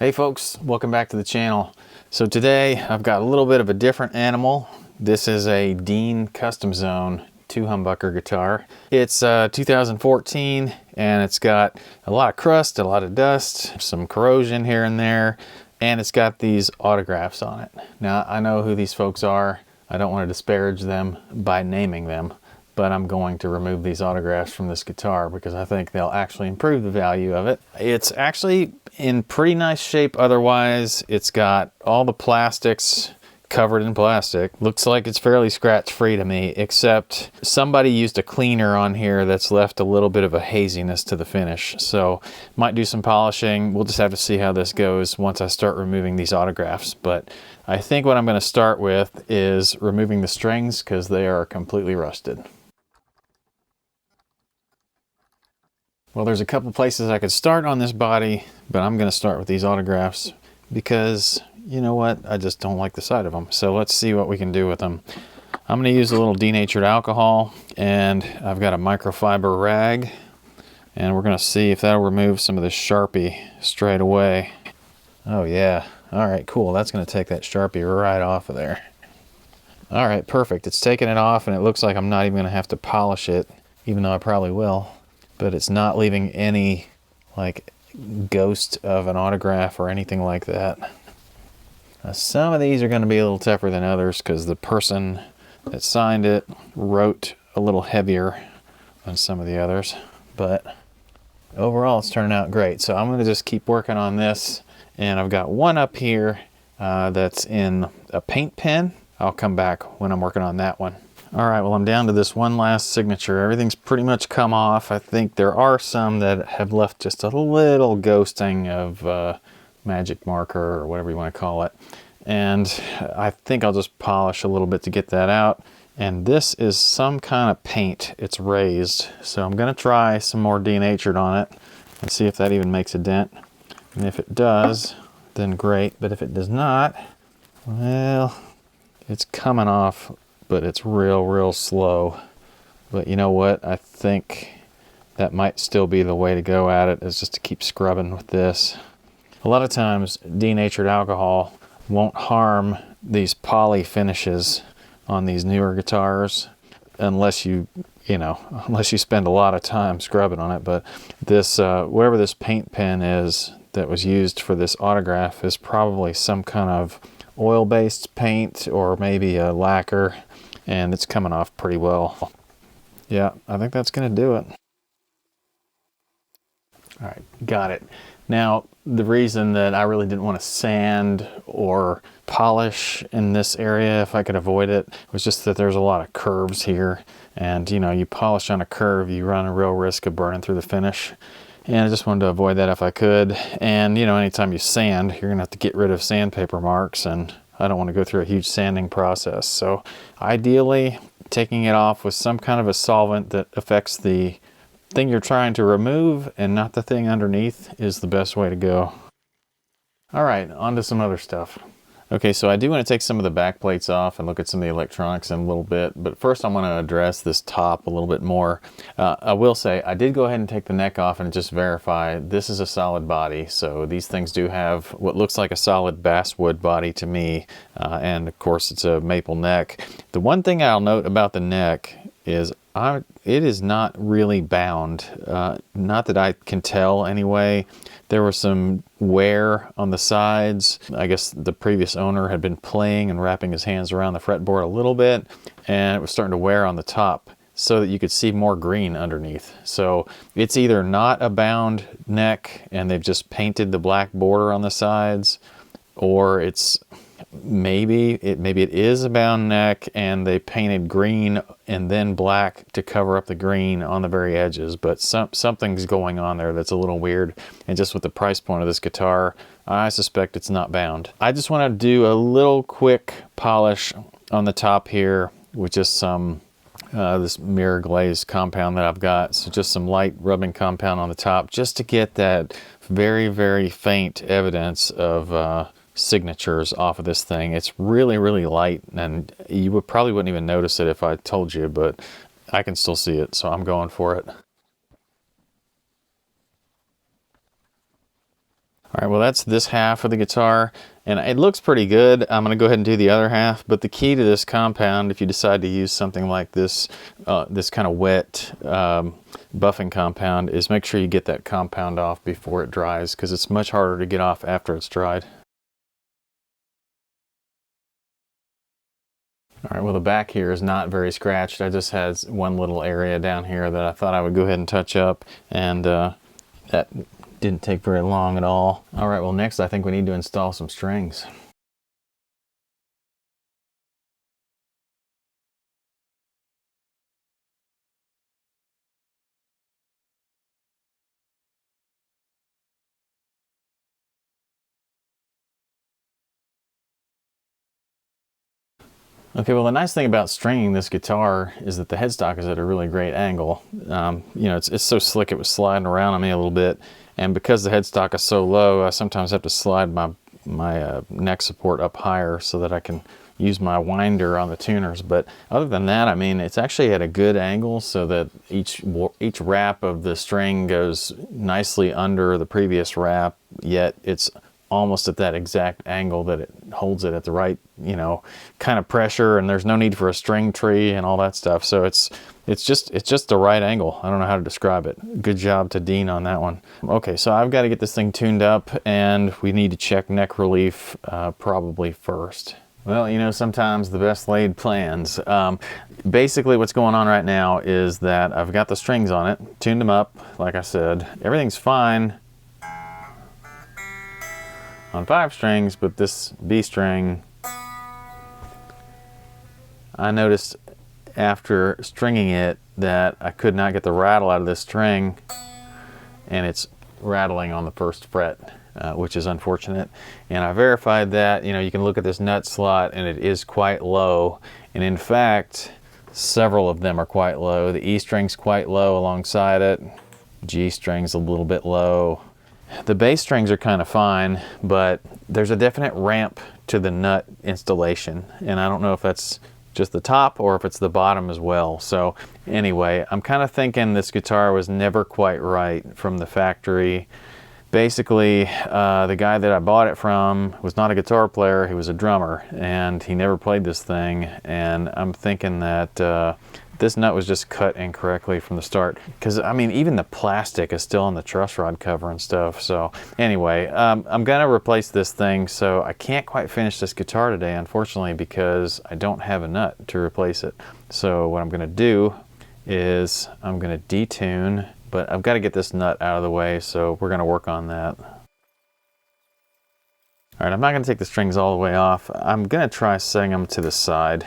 Hey folks, welcome back to the channel. So today I've got a little bit of a different animal. This is a Dean Custom Zone 2 humbucker guitar. It's 2014 and it's got a lot of crust, a lot of dust, some corrosion here and there, and it's got these autographs on it. Now I know who these folks are. I don't want to disparage them by naming them, but I'm going to remove these autographs from this guitar because I think they'll actually improve the value of it. It's actually in pretty nice shape otherwise. It's got all the plastics covered in plastic. Looks like it's fairly scratch-free to me, except somebody used a cleaner on here that's left a little bit of a haziness to the finish. So might do some polishing. We'll just have to see how this goes once I start removing these autographs. But I think what I'm going to start with is removing the strings because they are completely rusted. Well, there's a couple places I could start on this body, but I'm going to start with these autographs because, you know what, I just don't like the sight of them. So let's see what we can do with them. I'm going to use a little denatured alcohol, and I've got a microfiber rag, and we're going to see if that'll remove some of this Sharpie straight away. Oh yeah, all right, cool. That's going to take that Sharpie right off of there. All right, perfect. It's taking it off, and it looks like I'm not even going to have to polish it, even though I probably will. But it's not leaving any like ghost of an autograph or anything like that. Now, some of these are going to be a little tougher than others because the person that signed it wrote a little heavier than some of the others, but overall it's turning out great. So I'm going to just keep working on this, and I've got one up here that's in a paint pen. I'll come back when I'm working on that one. All right, well, I'm down to this one last signature. Everything's pretty much come off. I think there are some that have left just a little ghosting of magic marker or whatever you want to call it. And I think I'll just polish a little bit to get that out. And this is some kind of paint. It's raised. So I'm going to try some more denatured on it and see if that even makes a dent. And if it does, then great. But if it does not, well, it's coming off, but it's real slow. But you know what? I think that might still be the way to go at it, is just to keep scrubbing with this. A lot of times denatured alcohol won't harm these poly finishes on these newer guitars unless you spend a lot of time scrubbing on it. But this whatever this paint pen is that was used for this autograph is probably some kind of oil-based paint or maybe a lacquer, and it's coming off pretty well. Yeah, I think that's going to do it. All right, got it. Now, the reason that I really didn't want to sand or polish in this area, if I could avoid it, was just that there's a lot of curves here. And, you know, you polish on a curve, you run a real risk of burning through the finish. And I just wanted to avoid that if I could. And, you know, anytime you sand, you're going to have to get rid of sandpaper marks, and I don't want to go through a huge sanding process. So ideally, taking it off with some kind of a solvent that affects the thing you're trying to remove and not the thing underneath is the best way to go. All right, on to some other stuff. Okay, so I do want to take some of the back plates off and look at some of the electronics in a little bit, but first I want to address this top a little bit more. I will say I did go ahead and take the neck off and just verify this is a solid body, so these things do have what looks like a solid basswood body to me, and of course it's a maple neck. The one thing I'll note about the neck is it is not really bound, not that I can tell anyway. There was some wear on the sides. I guess the previous owner had been playing and wrapping his hands around the fretboard a little bit, and it was starting to wear on the top so that you could see more green underneath. So it's either not a bound neck and they've just painted the black border on the sides, or it's maybe it is a bound neck and they painted green and then black to cover up the green on the very edges. But something's going on there that's a little weird, and just with the price point of this guitar, I suspect it's not bound. I just want to do a little quick polish on the top here with just some this mirror glaze compound that I've got. So just some light rubbing compound on the top just to get that very faint evidence of signatures off of this thing. It's really light, and you probably wouldn't even notice it if I told you, but I can still see it, so I'm going for it. All right, well that's this half of the guitar, and it looks pretty good. I'm going to go ahead and do the other half, but the key to this compound, if you decide to use something like this, this kind of wet buffing compound, is make sure you get that compound off before it dries, because it's much harder to get off after it's dried. All right, well the back here is not very scratched. I just had one little area down here that I thought I would go ahead and touch up, and that didn't take very long at all. All right, well next I think we need to install some strings. Okay, well the nice thing about stringing this guitar is that the headstock is at a really great angle. You know, it's so slick it was sliding around on me a little bit, and because the headstock is so low, I sometimes have to slide my neck support up higher so that I can use my winder on the tuners. But other than that, I mean, it's actually at a good angle so that each wrap of the string goes nicely under the previous wrap, yet it's almost at that exact angle that it holds it at the right, you know, kind of pressure, and there's no need for a string tree and all that stuff. So it's just the right angle. I don't know how to describe it. Good job to Dean on that one. Okay, so I've got to get this thing tuned up, and we need to check neck relief probably first. Well, you know, sometimes the best laid plans. Basically what's going on right now is that I've got the strings on it, tuned them up, like I said. Everything's fine on 5 strings, but this B string, I noticed after stringing it that I could not get the rattle out of this string, and it's rattling on the 1st fret, which is unfortunate. And I verified that. You know, you can look at this nut slot and it is quite low, and in fact several of them are quite low. The E string's quite low alongside it, G string's a little bit low. The bass strings are kind of fine, but there's a definite ramp to the nut installation, and I don't know if that's just the top or if it's the bottom as well. So anyway, I'm kind of thinking this guitar was never quite right from the factory. Basically, the guy that I bought it from was not a guitar player, he was a drummer, and he never played this thing, and I'm thinking that this nut was just cut incorrectly from the start, because I mean even the plastic is still on the truss rod cover and stuff. So anyway, I'm gonna replace this thing, so I can't quite finish this guitar today, unfortunately, because I don't have a nut to replace it. So what I'm gonna do is I'm gonna detune, but I've got to get this nut out of the way, so we're gonna work on that. All right, I'm not gonna take the strings all the way off. I'm gonna try setting them to the side.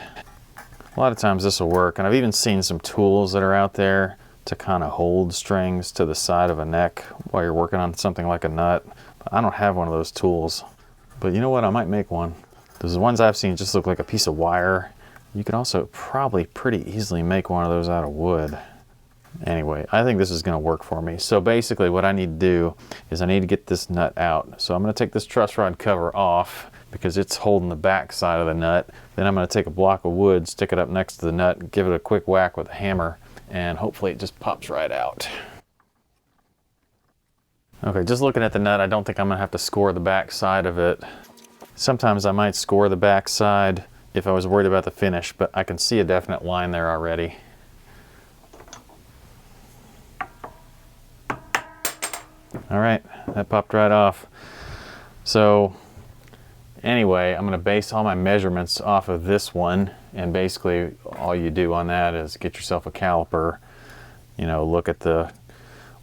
A lot of times this will work, and I've even seen some tools that are out there to kind of hold strings to the side of a neck while you're working on something like a nut. I don't have one of those tools, but you know what, I might make one. Those ones I've seen just look like a piece of wire. You could also probably pretty easily make one of those out of wood. Anyway, I think this is going to work for me. So basically what I need to do is I need to get this nut out. So I'm going to take this truss rod cover off because it's holding the back side of the nut. Then I'm going to take a block of wood, stick it up next to the nut, give it a quick whack with a hammer, and hopefully it just pops right out. Okay, just looking at the nut, I don't think I'm going to have to score the back side of it. Sometimes I might score the back side if I was worried about the finish, but I can see a definite line there already. All right, that popped right off. So anyway, I'm going to base all my measurements off of this one, and basically all you do on that is get yourself a caliper, you know, look at the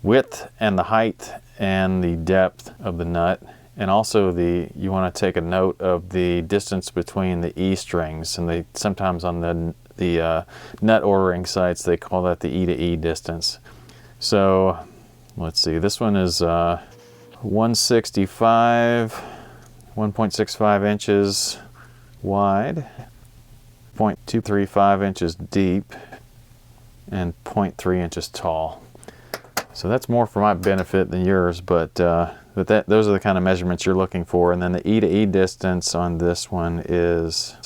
width and the height and the depth of the nut, and also you want to take a note of the distance between the E strings, and sometimes on the nut ordering sites they call that the E to E distance. So let's see, this one is 165, 1.65 inches wide, 0.235 inches deep, and 0.3 inches tall. So that's more for my benefit than yours, but those are the kind of measurements you're looking for. And then the E to E distance on this one is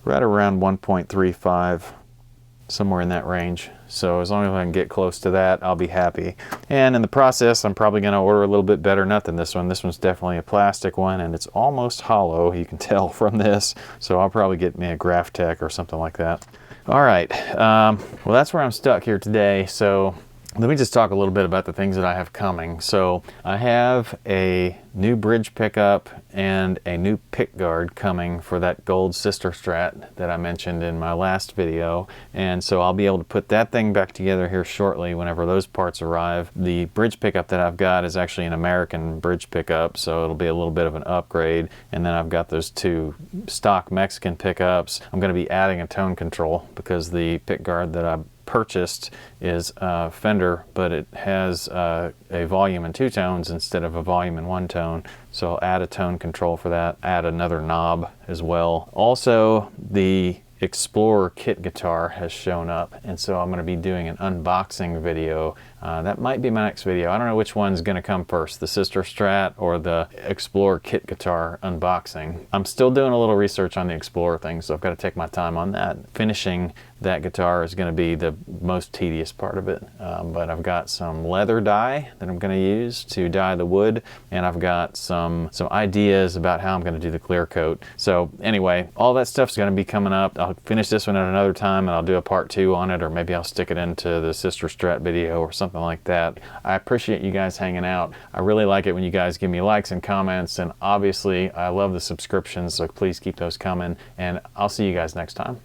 right around 1.35. somewhere in that range. So as long as I can get close to that, I'll be happy. And in the process, I'm probably going to order a little bit better nut than this one. This one's definitely a plastic one, and it's almost hollow, you can tell from this. So I'll probably get me a Graphtec or something like that. All right, well, that's where I'm stuck here today. So let me just talk a little bit about the things that I have coming. So I have a new bridge pickup and a new pick guard coming for that gold sister strat that I mentioned in my last video. And so I'll be able to put that thing back together here shortly whenever those parts arrive. The bridge pickup that I've got is actually an American bridge pickup, so it'll be a little bit of an upgrade. And then I've got those two stock Mexican pickups. I'm going to be adding a tone control because the pick guard that I purchased is Fender, but it has a volume in 2 tones instead of a volume in 1 tone. So I'll add a tone control for that, add another knob as well. Also, the Explorer kit guitar has shown up, and so I'm going to be doing an unboxing video. That might be my next video. I don't know which one's going to come first, the Sister Strat or the Explorer kit guitar unboxing. I'm still doing a little research on the Explorer thing, so I've got to take my time on that. Finishing that guitar is going to be the most tedious part of it, but I've got some leather dye that I'm going to use to dye the wood, and I've got some ideas about how I'm going to do the clear coat. So anyway, all that stuff's going to be coming up. I'll finish this one at another time, and I'll do a part 2 on it, or maybe I'll stick it into the Sister Strat video or something like that. I appreciate you guys hanging out. I really like it when you guys give me likes and comments, and obviously I love the subscriptions, so please keep those coming, and I'll see you guys next time.